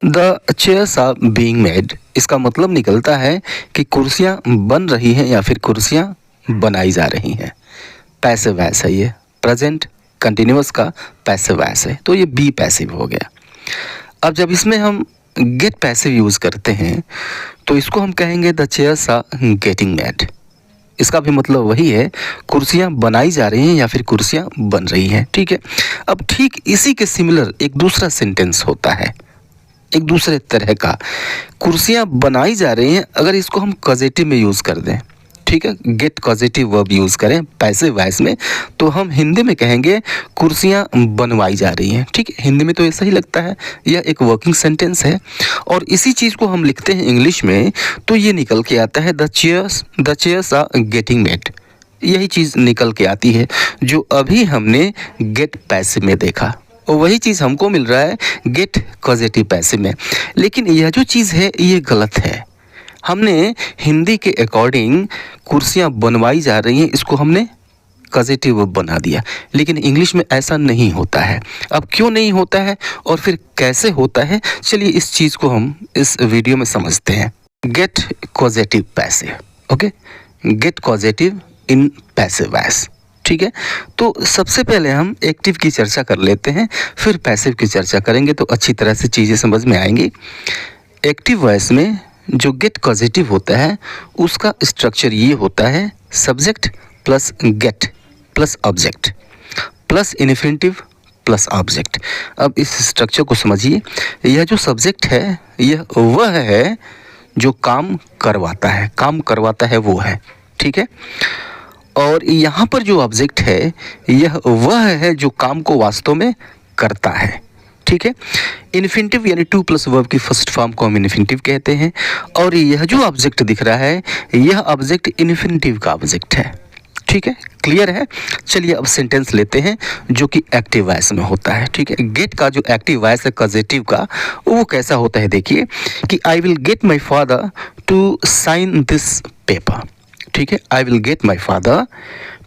The chairs are being made, इसका मतलब निकलता है कि कुर्सियां बन रही हैं या फिर कुर्सियां बनाई जा रही हैं। पैसिव वॉइस है ये, प्रेजेंट कंटिन्यूअस का पैसिव वॉइस है, तो ये बी पैसिव हो गया। अब जब इसमें हम गेट पैसिव यूज़ करते हैं तो इसको हम कहेंगे the chairs are getting made. इसका भी मतलब वही है, कुर्सियां बनाई जा रही हैं या फिर कुर्सियां बन रही हैं। ठीक है, अब ठीक इसी के सिमिलर एक दूसरा सेंटेंस होता है, एक दूसरे तरह का, कुर्सियां बनाई जा रही हैं। अगर इसको हम कॉजेटिव में यूज़ कर दें, ठीक है, गेट कॉजेटिव वर्ब यूज़ करें पैसिव वॉइस में, तो हम हिंदी में कहेंगे कुर्सियां बनवाई जा रही हैं। ठीक है, हिंदी में तो ऐसा ही लगता है, यह एक वर्किंग सेंटेंस है। और इसी चीज़ को हम लिखते हैं इंग्लिश में तो ये निकल के आता है the chairs are getting made. यही चीज़ निकल के आती है जो अभी हमने गेट पैसिव में देखा, और वही चीज़ हमको मिल रहा है गेट कॉजेटिव पैसिव में। लेकिन यह जो चीज़ है ये गलत है। हमने हिंदी के अकॉर्डिंग कुर्सियां बनवाई जा रही हैं, इसको हमने कॉजेटिव बना दिया, लेकिन इंग्लिश में ऐसा नहीं होता है। अब क्यों नहीं होता है और फिर कैसे होता है, चलिए इस चीज़ को हम इस वीडियो में समझते हैं। Get causative passive, okay, get causative in passive voice. ठीक है, तो सबसे पहले हम एक्टिव की चर्चा कर लेते हैं, फिर पैसिव की चर्चा करेंगे तो अच्छी तरह से चीज़ें समझ में आएंगी। एक्टिव वॉइस में जो गेट कॉजेटिव होता है उसका स्ट्रक्चर ये होता है, subject plus get plus object plus infinitive plus object. अब इस स्ट्रक्चर को समझिए, यह जो सब्जेक्ट है यह वह है जो काम करवाता है वो है। ठीक है, और यहाँ पर जो ऑब्जेक्ट है यह वह है जो काम को वास्तव में करता है। ठीक है, इन्फिनिटिव यानी टू प्लस वर्ब की फर्स्ट फॉर्म को हम इन्फिनिटिव कहते हैं, और यह जो ऑब्जेक्ट दिख रहा है यह ऑब्जेक्ट इन्फिनिटिव का ऑब्जेक्ट है। ठीक है, क्लियर है। चलिए अब सेंटेंस लेते हैं जो कि एक्टिव वॉइस में होता है। ठीक है, गेट का जो एक्टिव वॉइस है कॉजेटिव का, वो कैसा होता है देखिए कि I will get my father to sign this paper. ठीक है, I will get my father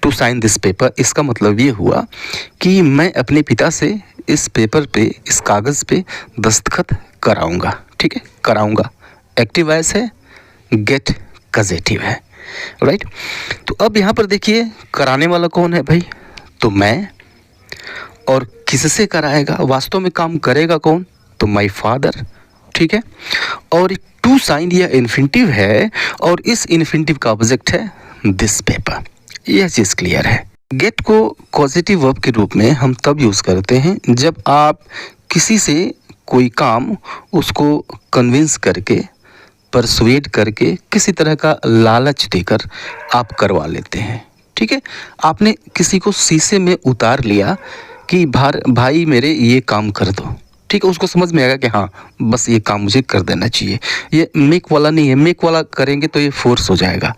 to sign this paper, इसका मतलब ये हुआ कि मैं अपने पिता से इस पेपर पे, इस कागज़ पे दस्तखत कराऊंगा। ठीक है, कराऊंगा एक्टिव वॉइस है, गेट कॉजेटिव है, राइट। तो अब यहाँ पर देखिए कराने वाला कौन है भाई, तो मैं, और किससे कराएगा, वास्तव में काम करेगा कौन, तो माई फादर। ठीक है, और टू साइन यह इन्फिनिटिव है और इस इन्फिनिटिव का ऑब्जेक्ट है दिस पेपर। यह चीज़ क्लियर है। गेट को कॉजेटिव वर्ब के रूप में हम तब यूज़ करते हैं जब आप किसी से कोई काम उसको कन्विंस करके, परसुएड करके, किसी तरह का लालच देकर आप करवा लेते हैं। ठीक है, आपने किसी को शीशे में उतार लिया कि भाई मेरे ये काम कर दो। ठीक है, उसको समझ में आएगा कि हाँ बस ये काम मुझे कर देना चाहिए। ये मेक वाला नहीं है, मेक वाला करेंगे तो ये फोर्स हो जाएगा।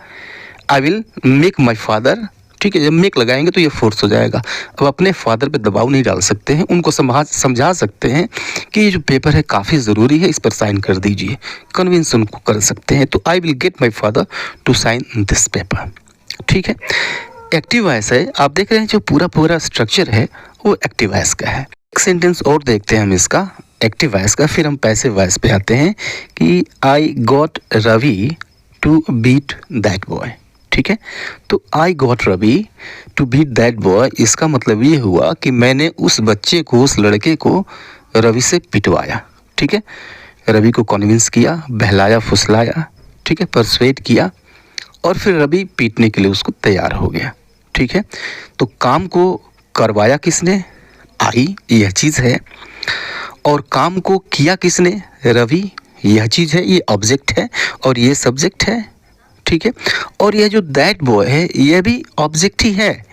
I will make my father, ठीक है, जब मेक लगाएंगे तो ये फोर्स हो जाएगा। अब अपने फादर पे दबाव नहीं डाल सकते हैं, उनको समझा सकते हैं कि ये जो पेपर है काफ़ी ज़रूरी है, इस पर साइन कर दीजिए, कन्विंस उनको कर सकते हैं। तो I will get my father to sign this paper. ठीक है, एक्टिव वॉइस है, आप देख रहे हैं जो पूरा स्ट्रक्चर है वो एक्टिव वॉइस का है। एक सेंटेंस और देखते हैं हम इसका एक्टिव वॉइस का, फिर हम पैसिव वॉइस पे आते हैं कि I got Ravi to beat that boy. ठीक है, तो I got Ravi to beat that boy, इसका मतलब ये हुआ कि मैंने उस बच्चे को, उस लड़के को रवि से पिटवाया। ठीक है, रवि को कन्विंस किया, बहलाया फुसलाया, ठीक है, परसुएड किया, और फिर रवि पीटने के लिए उसको तैयार हो गया। ठीक है, तो काम को करवाया किसने, आई, यह चीज़ है, और काम को किया किसने, रवि, यह चीज़ है, ये ऑब्जेक्ट है और ये सब्जेक्ट है। ठीक है, और यह जो दैट बॉय है यह भी ऑब्जेक्ट ही है,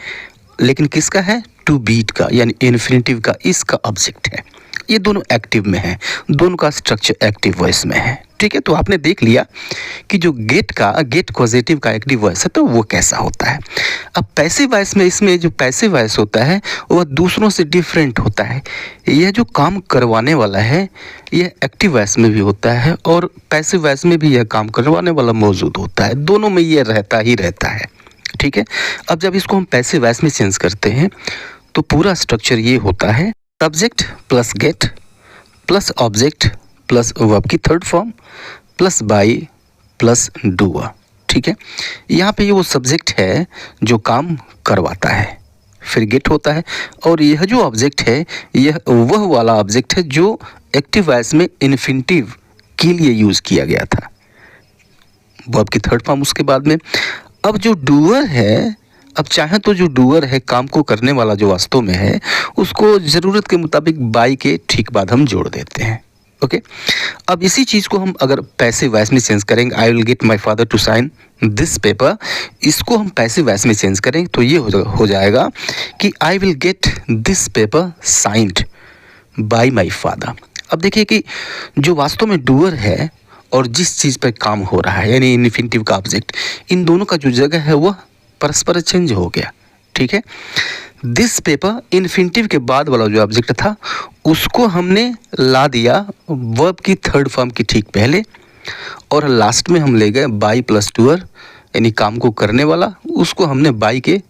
लेकिन किसका है, टू बीट का यानी इन्फिनिटिव का, इसका ऑब्जेक्ट है। ये दोनों एक्टिव में है, दोनों का स्ट्रक्चर एक्टिव वॉइस में है। ठीक है, तो आपने देख लिया कि जो गेट कॉजेटिव का एक्टिव वॉइस है तो वो कैसा होता है। अब पैसिव वॉइस में, इसमें जो पैसिव वॉइस होता है वह दूसरों से डिफरेंट होता है। यह जो काम करवाने वाला है यह एक्टिव वॉइस में भी होता है और पैसिव वॉइस में भी यह काम करवाने वाला मौजूद होता है, दोनों में ये रहता है। ठीक है, अब जब इसको हम पैसिव वॉइस में चेंज करते हैं तो पूरा स्ट्रक्चर ये होता है, subject plus get plus object plus verb की third form plus by plus doer. ठीक है, यहाँ पे ये वो सब्जेक्ट है जो काम करवाता है, फिर गेट होता है। और यह जो ऑब्जेक्ट है यह वह वाला ऑब्जेक्ट है जो एक्टिव वॉइस में इन्फिनिटिव के लिए यूज़ किया गया था, वर्ब की थर्ड फॉर्म उसके बाद में। अब जो डूअर है, अब चाहे तो जो डूअर है काम को करने वाला जो वास्तव में है उसको ज़रूरत के मुताबिक बाई के ठीक बाद हम जोड़ देते हैं। ओके, अब इसी चीज़ को हम अगर पैसिव वॉइस में चेंज करेंगे, I will get my father to sign this paper, इसको हम पैसिव वॉइस में चेंज करेंगे तो ये हो जाएगा कि I will get this paper signed by my father. अब देखिए कि जो वास्तव में डूअर है और जिस चीज़ पर काम हो रहा है यानी इन्फिनिटिव का ऑब्जेक्ट, इन दोनों का जो जगह है वह परस्पर चेंज हो गया। ठीक है, दिस पेपर इन्फिनिटिव के बाद वाला जो ऑब्जेक्ट था उसको हमने ला दिया वर्ब की थर्ड फॉर्म की ठीक पहले, और लास्ट में हम ले गए बाई प्लस डूअर यानी काम को करने वाला, उसको हमने बाई के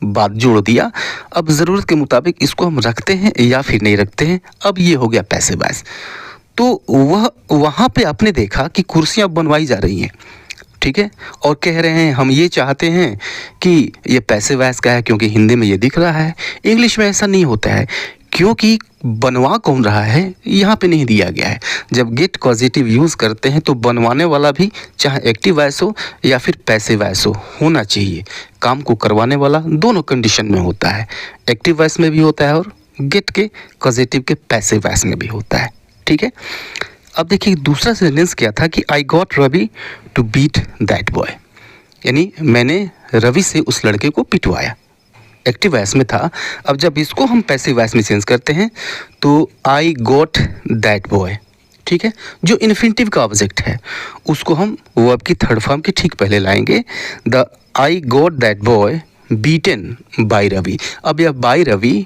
बाद जोड़ दिया। अब ज़रूरत के मुताबिक इसको हम रखते हैं या फिर नहीं रखते हैं। अब ये हो गया पैसिव वॉइस। तो वह वहाँ पे आपने देखा कि कुर्सियाँ बनवाई जा रही हैं, ठीक है, और कह रहे हैं हम ये चाहते हैं कि ये पैसिव वॉइस का है क्योंकि हिंदी में ये दिख रहा है, इंग्लिश में ऐसा नहीं होता है क्योंकि बनवा कौन रहा है यहाँ पे नहीं दिया गया है। जब गेट कॉजेटिव यूज़ करते हैं तो बनवाने वाला भी चाहे एक्टिव वॉइस हो या फिर पैसिव वॉइस हो होना चाहिए। काम को करवाने वाला दोनों कंडीशन में होता है, एक्टिव वॉइस में भी होता है और गेट के कॉजेटिव के पैसिव वॉइस में भी होता है। ठीक है, अब देखिए दूसरा सेंटेंस क्या था कि I got Ravi to beat that boy, यानी मैंने रवि से उस लड़के को पिटवाया, एक्टिव वॉइस में था। अब जब इसको हम पैसिव वॉइस में चेंज करते हैं तो आई गॉट दैट बॉय, ठीक है, जो इन्फिनिटिव का ऑब्जेक्ट है उसको हम वर्ब की थर्ड फॉर्म के ठीक पहले लाएंगे, the I got that boy beaten by Ravi. अब यह बाय रवि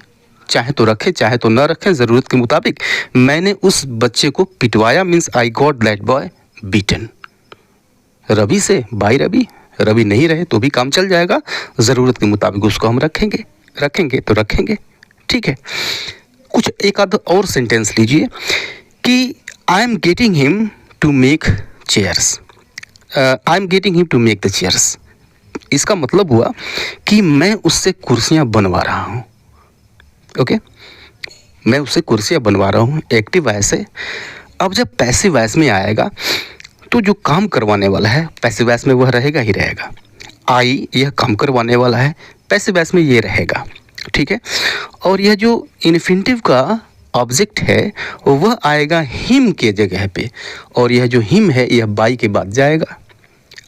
चाहे तो रखें चाहे तो ना रखें, ज़रूरत के मुताबिक मैंने उस बच्चे को पिटवाया means I got that boy beaten. Ravi से बाय रवि, रवि नहीं रहे तो भी काम चल जाएगा, ज़रूरत के मुताबिक उसको हम रखेंगे तो रखेंगे। ठीक है, कुछ एक आध और सेंटेंस लीजिए कि I am getting him to make chairs, I am getting him to make the chairs. इसका मतलब हुआ कि मैं उससे कुर्सियाँ बनवा रहा हूँ। ओके, मैं उससे कुर्सियाँ बनवा रहा हूँ, एक्टिव वॉइस है। अब जब पैसिव वॉइस में आएगा तो जो काम करवाने वाला है पैसिव वॉइस में वह रहेगा ही रहेगा। आई यह काम करवाने वाला है, पैसिव वॉइस में ये रहेगा। ठीक है, और यह जो इन्फिनिटिव का ऑब्जेक्ट है वह आएगा हिम के जगह पे, और यह जो हिम है यह बाई के बाद जाएगा।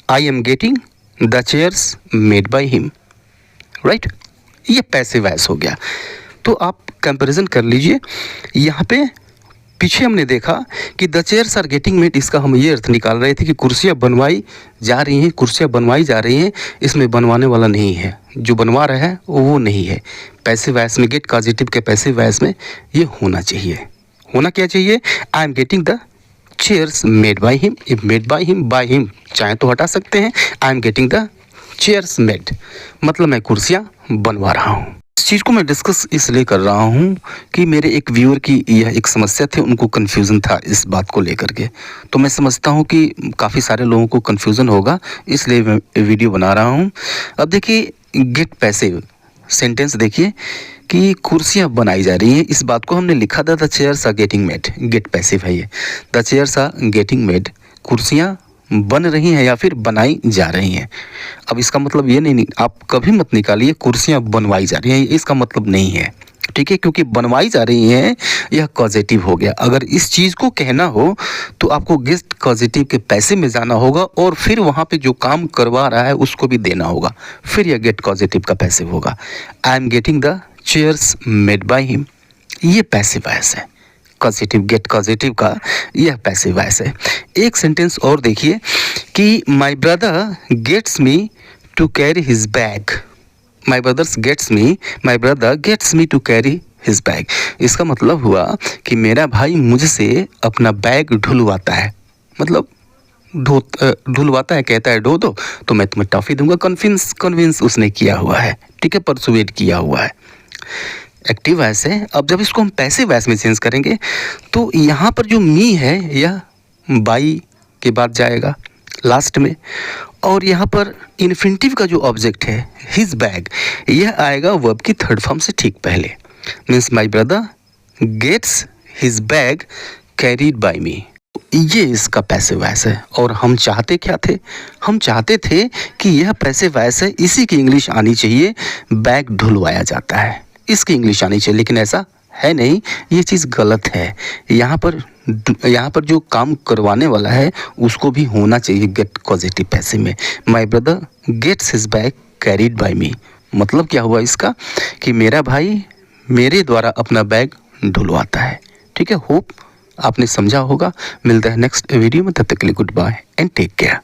आई am getting the chairs made by him, right, ये पैसिव वॉइस हो गया। तो आप कंपैरिजन कर लीजिए, यहाँ पे पीछे हमने देखा कि the chairs are getting made, इसका हम ये अर्थ निकाल रहे थे कि कुर्सियाँ बनवाई जा रही हैं, कुर्सियाँ बनवाई जा रही हैं, इसमें बनवाने वाला नहीं है, जो बनवा रहा है वो नहीं है। पैसिव वॉइस में गेट कॉजेटिव के पैसिव वॉइस में ये होना चाहिए। होना क्या चाहिए, आई am getting the chairs made by him, made by him, by him चाहे तो हटा सकते हैं, आई am getting the chairs made मतलब मैं कुर्सियाँ बनवा रहा हूँ। इस चीज़ को मैं डिस्कस इसलिए कर रहा हूँ कि मेरे एक व्यूअर की यह एक समस्या थी, उनको कन्फ्यूज़न था इस बात को लेकर के, तो मैं समझता हूँ कि काफ़ी सारे लोगों को कन्फ्यूज़न होगा, इसलिए मैं वीडियो बना रहा हूँ। अब देखिए गेट पैसिव सेंटेंस देखिए कि कुर्सियाँ बनाई जा रही हैं, इस बात को हमने लिखा था the chairs are getting made, get passive है ये, the chairs are getting made, कुर्सियाँ बन रही हैं या फिर बनाई जा रही हैं। अब इसका मतलब ये नहीं, आप कभी मत निकालिए कुर्सियाँ बनवाई जा रही हैं, इसका मतलब नहीं है। ठीक है, क्योंकि बनवाई जा रही हैं यह कॉजेटिव हो गया। अगर इस चीज़ को कहना हो तो आपको गेट कॉजेटिव के पैसे में जाना होगा और फिर वहाँ पे जो काम करवा रहा है उसको भी देना होगा, फिर यह गेट कॉजेटिव का पैसिव होगा। आई am getting the chairs made by him, ये पैसिव वॉइस है। कॉजेटिव गेट कॉजेटिव का यह पैसिव वॉइस है। एक सेंटेंस और देखिए कि my brother gets me to carry his bag, my brother gets me to carry his bag. इसका मतलब हुआ कि मेरा भाई मुझसे अपना बैग ढुलवाता है, मतलब ढुलवाता है, कहता है ढो दो तो मैं तुम्हें टॉफ़ी दूंगा, कन्विंस उसने किया हुआ है, ठीक है, परसुएट किया हुआ है। एक्टिव वॉइस है। अब जब इसको हम पैसिव वॉइस में चेंज करेंगे तो यहाँ पर जो मी है यह बाई के बाद जाएगा लास्ट में, और यहाँ पर इन्फिनिटिव का जो ऑब्जेक्ट है हिज बैग, यह आएगा वर्ब की थर्ड फॉर्म से ठीक पहले। Means my brother gets his bag carried by me. ये इसका पैसिव वॉइस है। और हम चाहते क्या थे? हम चाहते थे कि यह पैसिव वॉइस है, इसी की इंग्लिश आनी चाहिए बैग ढुलवाया जाता है, इसकी इंग्लिश आनी चाहिए, लेकिन ऐसा है नहीं, ये चीज़ गलत है। यहाँ पर जो काम करवाने वाला है उसको भी होना चाहिए गेट पॉजिटिव पैसिव में। My brother gets his bag carried by me, मतलब क्या हुआ इसका कि मेरा भाई मेरे द्वारा अपना बैग ढुलवाता है। ठीक है, होप आपने समझा होगा। मिलता है नेक्स्ट वीडियो में, तब तक के लिए good bye and take care.